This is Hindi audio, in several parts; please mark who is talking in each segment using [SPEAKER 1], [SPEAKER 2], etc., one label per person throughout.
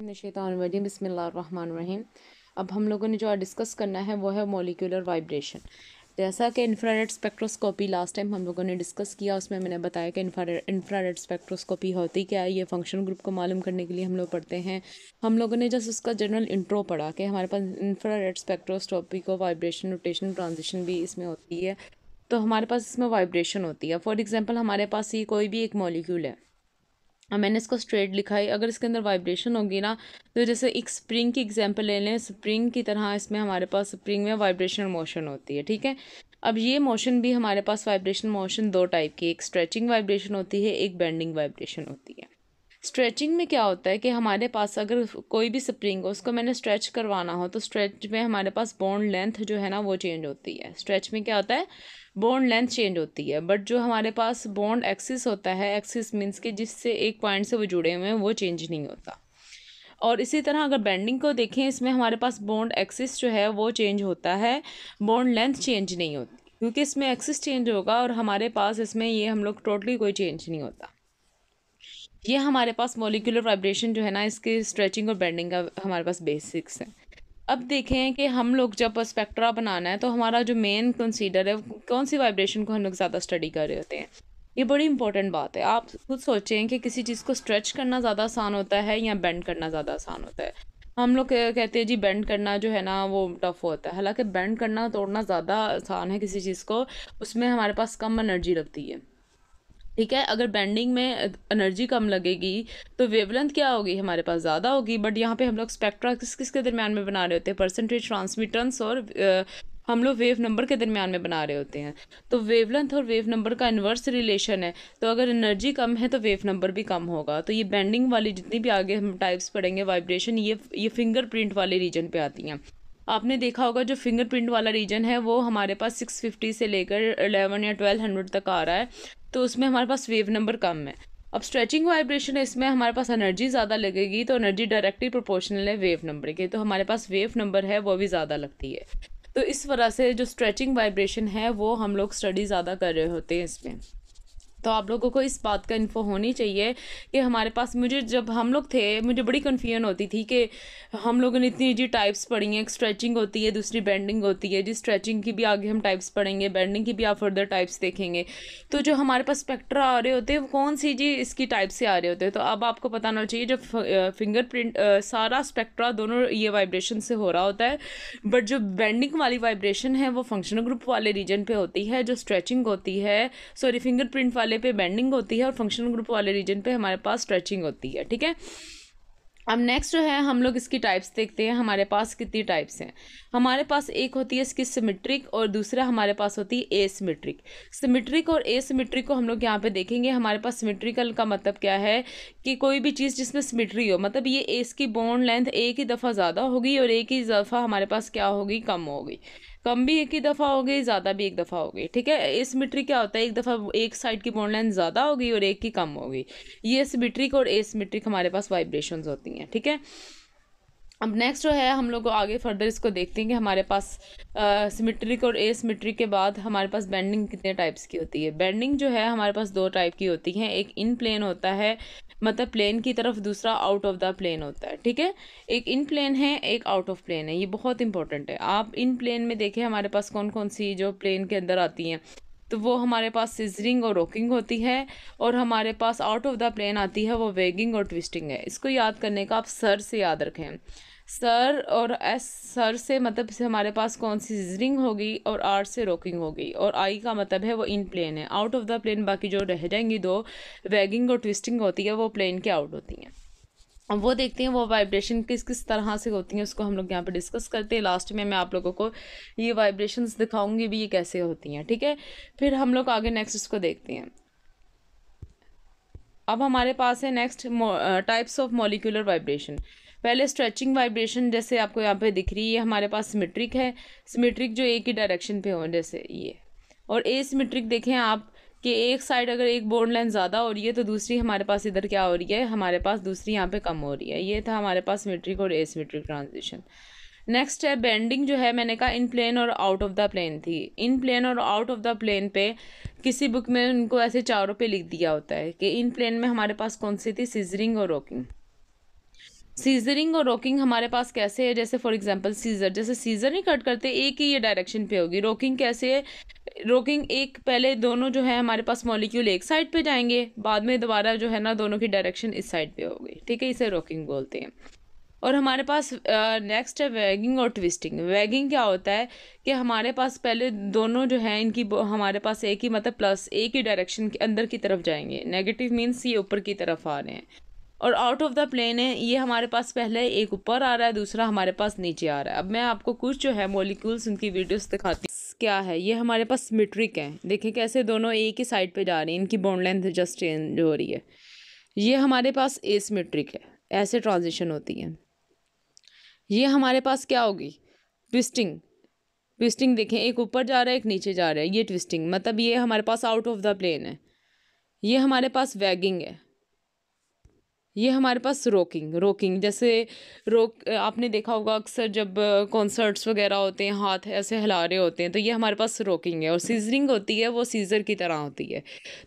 [SPEAKER 1] मिनश्शैतानिर्रजीम बिस्मिल्लाहिर्रहमानिर्रहीम। अब हम लोगों ने जो डिस्कस करना है वो है मॉलिक्यूलर वाइब्रेशन। जैसा कि इंफ्रारेड स्पेक्ट्रोस्कोपी लास्ट टाइम हम लोगों ने डिस्कस किया, उसमें मैंने बताया कि इंफ्रारेड स्पेक्ट्रोस्कोपी होती क्या है। ये फंक्शन ग्रुप को मालूम करने के लिए हम लोग पढ़ते हैं। हम लोगों ने जस्ट उसका जनरल इंट्रो पढ़ा कि हमारे पास इंफ्रारेड स्पेक्ट्रोस्कोपी को वाइब्रेशन, रोटेशन, ट्रांजिशन भी इसमें होती है। तो हमारे पास इसमें वाइब्रेशन होती है। फॉर एग्जाम्पल हमारे पास ये कोई भी एक मॉलिक्यूल है, मैंने इसको स्ट्रेट लिखा है। अगर इसके अंदर वाइब्रेशन होगी ना, तो जैसे एक स्प्रिंग की एग्जांपल ले लें, स्प्रिंग की तरह इसमें हमारे पास स्प्रिंग में वाइब्रेशनल मोशन होती है। ठीक है, अब ये मोशन भी हमारे पास वाइब्रेशन मोशन दो टाइप की, एक स्ट्रेचिंग वाइब्रेशन होती है, एक बेंडिंग वाइब्रेशन होती है। स्ट्रेचिंग में क्या होता है कि हमारे पास अगर कोई भी स्प्रिंग हो, उसको मैंने स्ट्रेच करवाना हो, तो स्ट्रेच में हमारे पास बॉन्ड लेंथ जो है ना वो चेंज होती है। स्ट्रेच में क्या होता है, बॉन्ड लेंथ चेंज होती है, बट जो हमारे पास बॉन्ड एक्सिस होता है, एक्सिस मीन्स के जिससे एक पॉइंट से वो जुड़े हुए हैं, वो चेंज नहीं होता। और इसी तरह अगर बेंडिंग को देखें, इसमें हमारे पास बॉन्ड एक्सिस जो है वो चेंज होता है, बॉन्ड लेंथ चेंज नहीं होती, क्योंकि इसमें एक्सिस चेंज होगा और हमारे पास इसमें ये हम लोग टोटली कोई चेंज नहीं होता। ये हमारे पास मॉलिक्यूलर वाइब्रेशन जो है ना, इसके स्ट्रेचिंग और बेंडिंग का हमारे पास बेसिक्स है। अब देखें कि हम लोग जब स्पेक्ट्रा बनाना है, तो हमारा जो मेन कंसीडर है, कौन सी वाइब्रेशन को हम लोग ज़्यादा स्टडी कर रहे होते हैं। ये बड़ी इंपॉर्टेंट बात है। आप खुद सोचें कि किसी चीज़ को स्ट्रेच करना ज़्यादा आसान होता है या बेंड करना ज़्यादा आसान होता है। हम लोग कहते हैं जी बेंड करना जो है ना वो टफ होता है, हालांकि बेंड करना तोड़ना ज़्यादा आसान है किसी चीज़ को, उसमें हमारे पास कम एनर्जी लगती है। ठीक है, अगर बेंडिंग में एनर्जी कम लगेगी तो वेवलेंथ क्या होगी, हमारे पास ज़्यादा होगी। बट यहाँ पे हम लोग स्पेक्ट्रा किस किस के दरमियान में बना रहे होते हैं, परसेंटेज ट्रांसमिटेंस और हम लोग वेव नंबर के दरमियान में बना रहे होते हैं। तो वेवलेंथ और वेव नंबर का इन्वर्स रिलेशन है, तो अगर एनर्जी कम है तो वेव नंबर भी कम होगा। तो ये बेंडिंग वाली जितनी भी आगे हम टाइप्स पढ़ेंगे वाइब्रेशन, ये फिंगरप्रिंट वाले रीजन पे आती हैं। आपने देखा होगा जो फिंगरप्रिंट वाला रीजन है वो हमारे पास 650 से लेकर 11 या 1200 तक आ रहा है, तो उसमें हमारे पास वेव नंबर कम है। अब स्ट्रेचिंग वाइब्रेशन है, इसमें हमारे पास एनर्जी ज़्यादा लगेगी, तो एनर्जी डायरेक्टली प्रोपोर्शनल है वेव नंबर के, तो हमारे पास वेव नंबर है वो भी ज़्यादा लगती है। तो इस वजह से जो स्ट्रेचिंग वाइब्रेशन है वो हम लोग स्टडी ज़्यादा कर रहे होते हैं इसमें। तो आप लोगों को इस बात का इन्फो होनी चाहिए कि हमारे पास, मुझे जब हम लोग थे मुझे बड़ी कन्फ्यूजन होती थी कि हम लोगों ने इतनी जी टाइप्स पढ़ी हैं, एक स्ट्रेचिंग होती है, दूसरी बेंडिंग होती है। जी स्ट्रेचिंग की भी आगे हम टाइप्स पढ़ेंगे, बेंडिंग की भी आप फर्दर टाइप्स देखेंगे। तो जो हमारे पास स्पेक्ट्रा आ रहे होते हैं वो कौन सी जी इसकी टाइप से आ रहे होते हैं, तो अब आपको पता होना चाहिए। जब फिंगरप्रिंट सारा स्पेक्ट्रा दोनों ये वाइब्रेशन से हो रहा होता है, बट जो बेंडिंग वाली वाइब्रेशन है वो फंक्शनल ग्रुप वाले रीजन पे होती है। जो स्ट्रेचिंग होती है, सॉरी, फिंगरप्रिंट वाले पे बेंडिंग होती है और फंक्शनल ग्रुप वाले रीजन पे हमारे पास स्ट्रेचिंग होती है। ठीक है, अब नेक्स्ट जो है हम लोग इसकी टाइप्स देखते हैं। हमारे पास कितनी टाइप्स हैं, हमारे पास एक होती है इसकी सिमेट्रिक और दूसरा हमारे पास होती है एसिमेट्रिक। सिमेट्रिक और एसिमेट्रिक को हम लोग यहाँ पे देखेंगे। हमारे पास सिमेट्रिकल का मतलब क्या है कि कोई भी चीज़ जिसमें सिमेट्री हो, मतलब ये इसकी बॉन्ड लेंथ एक ही दफ़ा ज़्यादा होगी और एक ही दफ़ा हमारे पास क्या होगी, कम होगी। कम भी एक ही दफ़ा हो गई, ज़्यादा भी एक दफ़ा हो गई। ठीक है, एसिमेट्रिक क्या होता है, एक दफ़ा एक साइड की बॉन्ड लेंथ ज़्यादा होगी और एक की कम होगी। ये सिमेट्रिक और एसिमेट्रिक हमारे पास वाइब्रेशंस होती हैं। ठीक है, अब नेक्स्ट जो है हम लोग आगे फर्दर इसको देखते हैं कि हमारे पास सिमेट्रिक और एसिमेट्रिक के बाद हमारे पास बेंडिंग कितने टाइप्स की होती है। बेंडिंग जो है हमारे पास दो टाइप की होती है, एक इन प्लेन होता है, मतलब प्लेन की तरफ, दूसरा आउट ऑफ द प्लेन होता है। ठीक है, एक इन प्लेन है, एक आउट ऑफ प्लेन है। ये बहुत इंपॉर्टेंट है। आप इन प्लेन में देखें हमारे पास कौन कौन सी जो प्लेन के अंदर आती हैं, तो वो हमारे पास सिजरिंग और रॉकिंग होती है, और हमारे पास आउट ऑफ द प्लेन आती है वो वेगिंग और ट्विस्टिंग है। इसको याद करने का आप सर से याद रखें, सर और एस, सर से मतलब से हमारे पास कौन सी सिजरिंग होगी और आर से रॉकिंग होगी, और आई का मतलब है वो इन प्लेन है। आउट ऑफ द प्लेन बाकी जो रह जाएंगी दो, वेगिंग और ट्विस्टिंग होती है, वो प्लेन के आउट होती हैं। अब वो देखते हैं वो वाइब्रेशन किस किस तरह से होती हैं, उसको हम लोग यहाँ पे डिस्कस करते हैं। लास्ट में मैं आप लोगों को ये वाइब्रेशंस दिखाऊंगी भी, ये कैसे होती हैं। ठीक है, फिर हम लोग आगे नेक्स्ट इसको देखते हैं। अब हमारे पास है next types of molecular vibration. पहले स्ट्रेचिंग वाइब्रेशन, जैसे आपको यहाँ पे दिख रही है, हमारे पास सिमेट्रिक है। सिमेट्रिक जो एक ही डायरेक्शन पे हो, जैसे ये। और एसिमेट्रिक देखें आप कि एक साइड अगर एक बॉन्ड लेंथ ज़्यादा हो रही है तो दूसरी हमारे पास इधर क्या हो रही है, हमारे पास दूसरी यहाँ पे कम हो रही है। ये था हमारे पास सिमेट्रिक और एसिमेट्रिक ट्रांजिशन। नेक्स्ट है बेंडिंग, जो है मैंने कहा इन प्लेन और आउट ऑफ द प्लेन थी। इन प्लेन और आउट ऑफ द प्लेन पे किसी बुक में उनको ऐसे चारों पे लिख दिया होता है कि इन प्लेन में हमारे पास कौन सी थी, सिजरिंग और रॉकिंग। सीजरिंग और रोकिंग हमारे पास कैसे है, जैसे फॉर एग्जांपल सीजर, जैसे सीजर नहीं कट करते एक ही ये डायरेक्शन पे होगी। रोकिंग कैसे है, रोकिंग एक पहले दोनों जो है हमारे पास मॉलिक्यूल एक साइड पे जाएंगे, बाद में दोबारा जो है ना दोनों की डायरेक्शन इस साइड पे होगी, ठीक है, इसे रोकिंग बोलते हैं। और हमारे पास नेक्स्ट है वैगिंग और ट्विस्टिंग। वैगिंग क्या होता है कि हमारे पास पहले दोनों जो है इनकी हमारे पास एक ही मतलब प्लस एक ही डायरेक्शन के अंदर की तरफ जाएंगे, नेगेटिव मीन्स ये ऊपर की तरफ आ रहे हैं। और आउट ऑफ द प्लेन है, ये हमारे पास पहले एक ऊपर आ रहा है, दूसरा हमारे पास नीचे आ रहा है। अब मैं आपको कुछ जो है मॉलिक्यूल्स उनकी वीडियोस दिखाती हूँ। क्या है ये हमारे पास सिमेट्रिक है, देखिए कैसे दोनों एक ही साइड पे जा रही हैं, इनकी बॉन्ड लेंथ जस्ट चेंज हो रही है। ये हमारे पास एसिमेट्रिक है, ऐसे ट्रांजिशन होती है। ये हमारे पास क्या होगी, ट्विस्टिंग। ट्विस्टिंग देखें, एक ऊपर जा रहा है एक नीचे जा रहा है, ये ट्विस्टिंग, मतलब ये हमारे पास आउट ऑफ द प्लेन है। ये हमारे पास वैगिंग है। ये हमारे पास रोकिंग। रोकिंग जैसे आपने देखा होगा अक्सर जब कॉन्सर्ट्स वगैरह होते हैं हाथ ऐसे हिला रहे होते हैं, तो ये हमारे पास रोकिंग है। और सीजरिंग होती है वो सीजर की तरह होती है।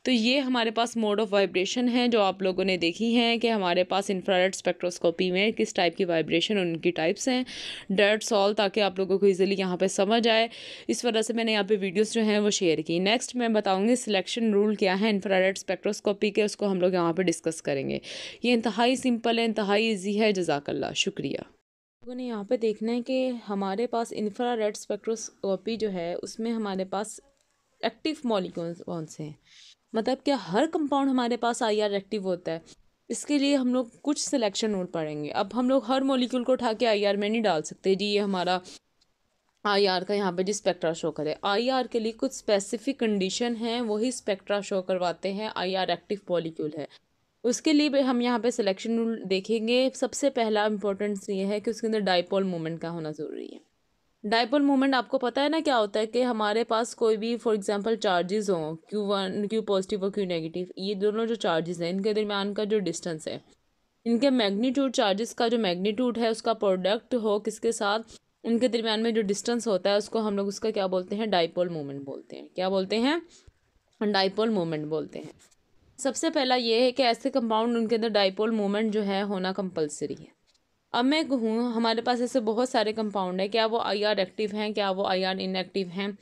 [SPEAKER 1] तो ये हमारे पास मोड ऑफ वाइब्रेशन है जो आप लोगों ने देखी हैं कि हमारे पास इंफ्रारेड स्पेक्ट्रोस्कोपी में किस टाइप की वाइब्रेशन उनकी टाइप्स हैं। डेट्स ऑल, ताकि आप लोगों को ईजिली यहाँ पर समझ आए, इस वजह से मैंने यहाँ पे वीडियोज़ जो हैं वो शेयर की। नेक्स्ट मैं बताऊँगी सिलेक्शन रूल क्या है इंफ्रारेड स्पेक्ट्रोस्कोपी के, उसको हम लोग यहाँ पर डिस्कस करेंगे। ये इंतहाई सिंपल है, इंतहाई इजी है। जज़ाकल्लाह, शुक्रिया। लोगों ने यहाँ पे देखना है कि हमारे पास इंफ्रारेड स्पेक्ट्रोस्कोपी जो है उसमें हमारे पास एक्टिव मॉलिक्यूल्स कौन से हैं, मतलब क्या हर कंपाउंड हमारे पास आईआर एक्टिव होता है। इसके लिए हम लोग कुछ सिलेक्शन रूल पढ़ेंगे। अब हम लोग हर मॉलिक्यूल को उठा के आईआर में नहीं डाल सकते जी, ये हमारा आईआर का यहाँ पे जी स्पेक्ट्रा शो करे। आईआर के लिए कुछ स्पेसिफिक कंडीशन है, वही स्पेक्ट्रा शो करवाते हैं आईआर एक्टिव मॉलिक्यूल है। उसके लिए भी हम यहाँ पे सिलेक्शन रूल देखेंगे। सबसे पहला इंपॉर्टेंस ये है कि उसके अंदर डाइपोल मोमेंट का होना ज़रूरी है। डाइपोल मोमेंट आपको पता है ना क्या होता है कि हमारे पास कोई भी फॉर एग्जांपल चार्जेस हों, Q1 Q पॉजिटिव और Q नेगेटिव, ये दोनों जो चार्जेस हैं इनके दरमियान का जो डिस्टेंस है, इनके मैग्नीट्यूड, चार्जेस का जो मैग्नीट्यूड है उसका प्रोडक्ट हो किसके साथ, उनके दरमियान में जो डिस्टेंस होता है उसको हम लोग उसका क्या बोलते हैं, डाइपोल मोमेंट बोलते हैं। क्या बोलते हैं, डाइपोल मोमेंट बोलते हैं। सबसे पहला ये है कि ऐसे कंपाउंड उनके अंदर डाइपोल मोमेंट जो है होना कंपलसरी है। अब मैं कहूँ हमारे पास ऐसे बहुत सारे कंपाउंड है, क्या वो आईआर एक्टिव हैं, क्या वो आईआर इनएक्टिव हैं,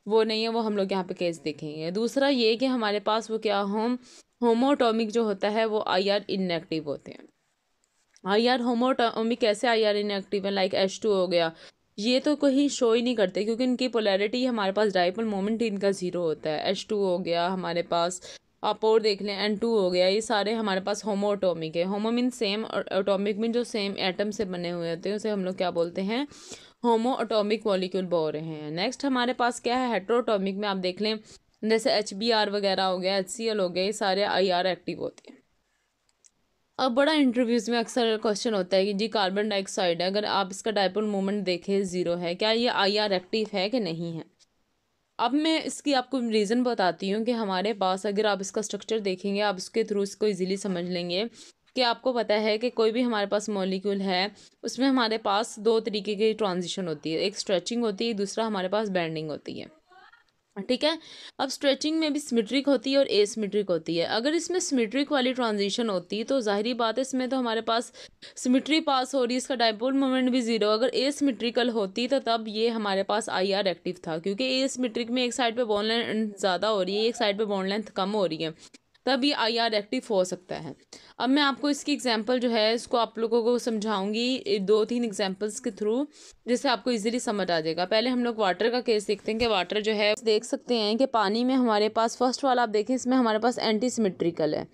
[SPEAKER 1] वो नहीं है, वो हम लोग यहाँ पे केस देखेंगे। दूसरा ये कि हमारे पास वो क्या होमोटॉमिक जो होता है वो आईआर इनएक्टिव होते हैं। आईआर होमोटॉमिक कैसे आईआर इनएक्टिव है, लाइक H2 हो गया, ये तो कोई शो ही नहीं करते क्योंकि इनकी पोलैरिटी हमारे पास डाइपोल मोमेंट इनका ज़ीरो होता है। H2 हो गया हमारे पास, आप और देख लें N2 हो गया, ये सारे हमारे पास होमोटॉमिक है। होमो मीन सेम, और एटॉमिक मीन जो सेम एटम से बने हुए होते हैं उसे हम लोग क्या बोलते हैं, होमो एटॉमिक मॉलिक्यूल बोल रहे हैं। नेक्स्ट हमारे पास क्या है, हेट्रोटॉमिक में आप देख लें जैसे HBr वगैरह हो गया, HCl हो गया, ये सारे आईआर एक्टिव होते हैं। अब बड़ा इंटरव्यूज़ में अक्सर क्वेश्चन होता है कि जी कार्बन डाइऑक्साइड है, अगर आप इसका डाइपोल मोमेंट देखें ज़ीरो है, क्या ये आईआर एक्टिव है कि नहीं है। अब मैं इसकी आपको रीज़न बताती हूँ कि हमारे पास अगर आप इसका स्ट्रक्चर देखेंगे, आप इसके थ्रू इसको इजीली समझ लेंगे कि आपको पता है कि कोई भी हमारे पास मॉलिक्यूल है उसमें हमारे पास दो तरीके की ट्रांजिशन होती है, एक स्ट्रेचिंग होती है, दूसरा हमारे पास बेंडिंग होती है, ठीक है। अब स्ट्रेचिंग में भी सिमेट्रिक होती है और एसिमेट्रिक होती है। अगर इसमें सिमेट्रिक वाली ट्रांजिशन होती तो ज़ाहिरी बात है इसमें तो हमारे पास सिमेट्री पास हो रही है, इसका डाइपोल मोमेंट भी ज़ीरो। अगर एसिमेट्रिकल होती तो तब ये हमारे पास आईआर एक्टिव था, क्योंकि एसिमेट्रिक में एक साइड पे बॉन्ड लेंथ ज़्यादा हो रही है, एक साइड पे बॉन्ड लेंथ कम हो रही है, तब ये आईआर एक्टिव हो सकता है। अब मैं आपको इसकी एग्जांपल जो है इसको आप लोगों को समझाऊंगी 2-3 एग्जांपल्स के थ्रू, जिससे आपको इजीली समझ आ जाएगा। पहले हम लोग वाटर का केस देखते हैं कि वाटर जो है देख सकते हैं कि पानी में हमारे पास फर्स्ट वाला आप देखें, इसमें हमारे पास एंटी सिमेट्रिकल है,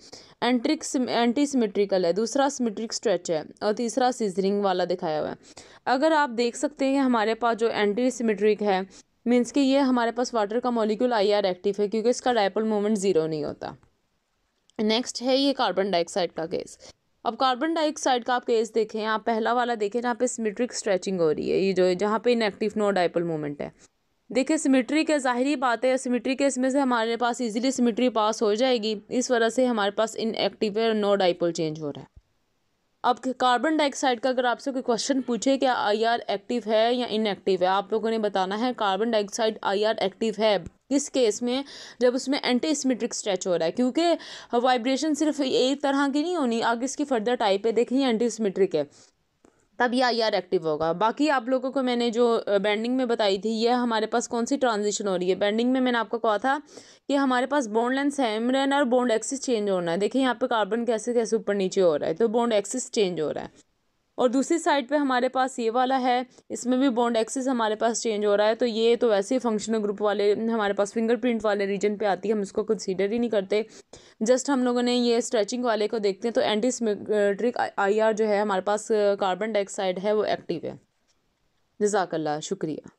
[SPEAKER 1] एंटी सिमेट्रिकल है, दूसरा सिमेट्रिक स्ट्रेच है, और तीसरा सीजरिंग वाला दिखाया हुआ है। अगर आप देख सकते हैं हमारे पास जो एंटी सिमेट्रिक है मीन्स कि ये हमारे पास वाटर का मॉलिक्यूल आईआर एक्टिव है क्योंकि इसका डाइपोल मोमेंट ज़ीरो नहीं होता। नेक्स्ट है ये कार्बन डाइऑक्साइड का केस। अब कार्बन डाइऑक्साइड का आप केस देखें, आप पहला वाला देखें जहाँ पे सिमेट्रिक स्ट्रेचिंग हो रही है, ये जो जहाँ पे इनएक्टिव नो डाइपोल मोमेंट है। देखिए सिमेट्रिक है, ज़ाहिरी बात है सिमेट्रिक है, इसमें से हमारे पास इजीली सिमेट्री पास हो जाएगी, इस वजह से हमारे पास इनएक्टिव है, नो डाइपोल चेंज हो रहा है। अब कार्बन डाइऑक्साइड का अगर आपसे कोई क्वेश्चन पूछे कि आईआर एक्टिव है या इनएक्टिव है, आप लोगों ने बताना है कार्बन डाइऑक्साइड आईआर एक्टिव है, किस केस में? जब उसमें एंटी सिमेट्रिक स्ट्रेच हो रहा है, क्योंकि वाइब्रेशन सिर्फ एक तरह की नहीं होनी, आगे इसकी फर्दर टाइप है, देखिए एंटी सिमेट्रिक है, तब ये आई आर एक्टिव होगा। बाकी आप लोगों को मैंने जो बेंडिंग में बताई थी, यह हमारे पास कौन सी ट्रांजिशन हो रही है। बेंडिंग में मैंने आपको कहा था कि हमारे पास बॉन्ड लेंथ सेम रहना है और बॉन्ड एक्सिस चेंज होना है। देखिए यहाँ पे कार्बन कैसे कैसे ऊपर नीचे हो रहा है, तो बॉन्ड एक्सिस चेंज हो रहा है। और दूसरी साइड पे हमारे पास ये वाला है, इसमें भी बॉन्ड एक्सिस हमारे पास चेंज हो रहा है। तो ये तो वैसे ही फंक्शनल ग्रुप वाले हमारे पास फिंगरप्रिंट वाले रीजन पे आती है, हम इसको कंसीडर ही नहीं करते। जस्ट हम लोगों ने ये स्ट्रेचिंग वाले को देखते हैं, तो एंटी सिमेट्रिक आई आर जो है हमारे पास कार्बन डाइऑक्साइड है वो एक्टिव है। जज़ाकल्लाह, शुक्रिया।